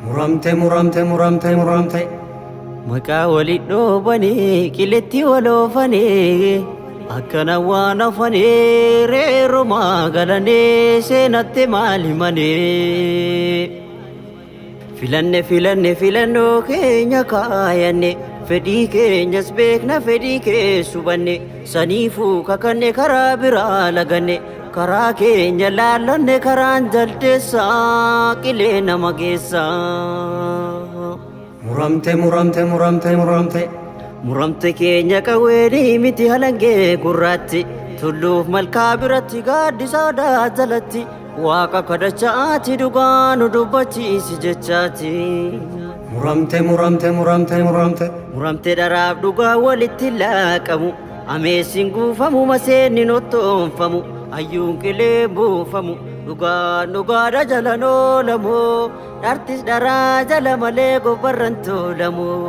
Muramte muramte muramte muramte Maqaa walii dhoobanii qiletti waloofanii akkana waan hafanii reerumaa galanii seenatti maal himanii filanne filanne filannoo keenya kaayanne fedhii keenyas beekna fedhii keessu banne saniifuu kakanne karaa biraa laganne karaa keenya laallanne karaan jaldeessaa qilee nama geessaa muramte muramte muramte muramte muramte keenya qawweenii miti halangee gurraatti tulluuf malkaa biratti gaaddisaadhaa jalatti waaqa kadhachaati dhugaa nu dubbachiisi jechaati muramte muramte muramte muramte muramte dharaaf dhugaa walitti laaqamu ameessin guufamu maseenni nottoonfamu ayyuun qilee buufamu dhugaadha jalan oolamoo dhartis dharaa jala malee gobbarran toolamoo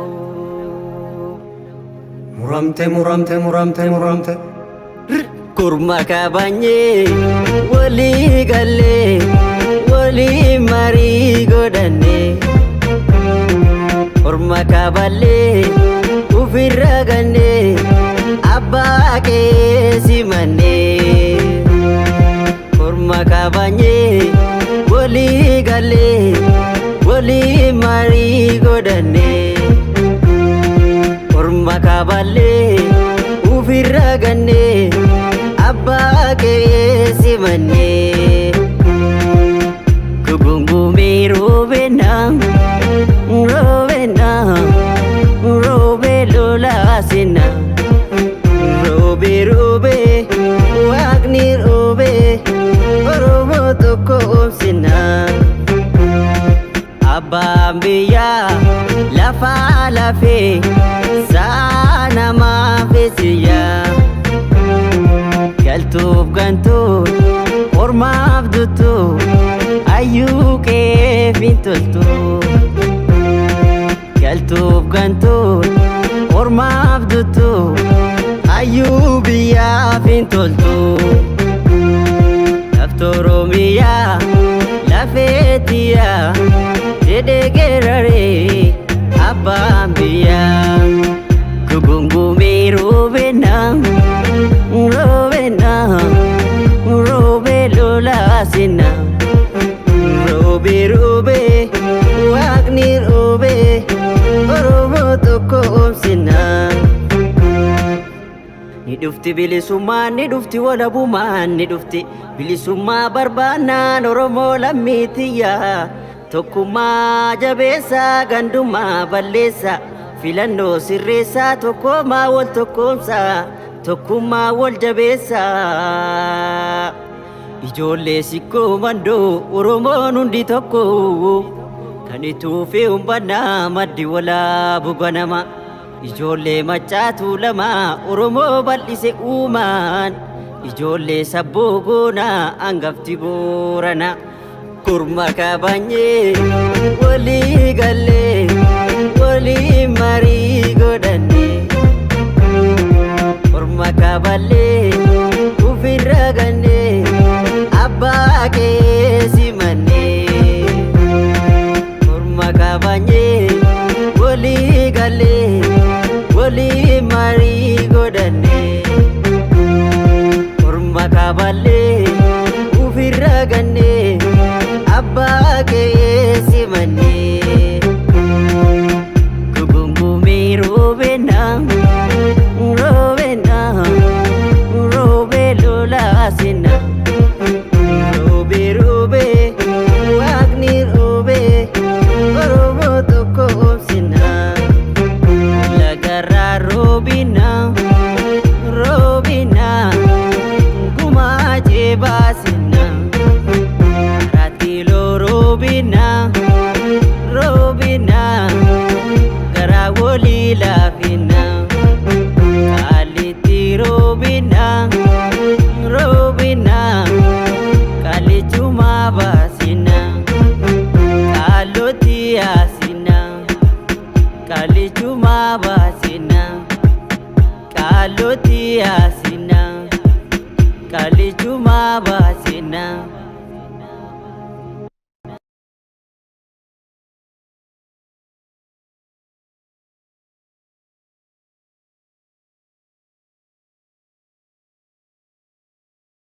muramte muramte muramte muramte kurma kabanyee walii gallee walii marii godhannee kurma kaballee ufirra gannee abbaa keesi mannee kurma kabanyee walii gallee walii marii godhannee kurma kaballee ufirra gannee abbaa keesi mannee kugungumee roobeenaa roobeenaa roobee lolaasinaa roobee roobee waaqni roobee oromoo tokko oomsinaa abbaan biyyaa lafaa lafee sa'a namaa feesiyyaa galtuuf gantuun ormaaf duttuu ayyuu keefin toltuu galtuuf gantuun ormaaf duttuu ayyuu biyyaafin toltuu lafti oromiyaa lafeetiyaa jedhee geeraree abbaan biyyaa kugungumee roobeenaa roobeenaa roobee lolaasinaa roobee roobee waaqni roobee oromoo tokko oomsinaa ni dhufti bilisummaan ni dhufti walabummaan ni dhufti bilisummaa barbaannaan oromoo lammiitiyyaa tokkummaa jabeessaa gandummaa balleessaa filannoo sirreessaa tokkummaa wal tokkoomsaa tokkummaa wal jabeessaa ijoollee sikkoo mandoo oromoon hundi tokko kan ituufi umbannaa maddi walaabu ganama ijoollee maccaatu lama oromoo bal'ise uumaan ijoollee sabboo goonaa angafti boorana kurma kabanyee walii gallee walii marii godhannee kurma kaballee ufirra gannee abbaa keesi mannee kurma kabanyee walii gallee walii marii godhannee kurma kaballee ufirra gannee abbaa keesi mannee kugungumee roobeenaa roobeenaa roobee lolaasinaa roobee roobee waaqni roobee oromoo tokko oomsinaa lagarraa roobinaa roobinaa gumaa jeebaasinaa ratiloo roobinaa roobinaa garaa walii laafinaa kaalitti roobinaa roobinaa Dhumaa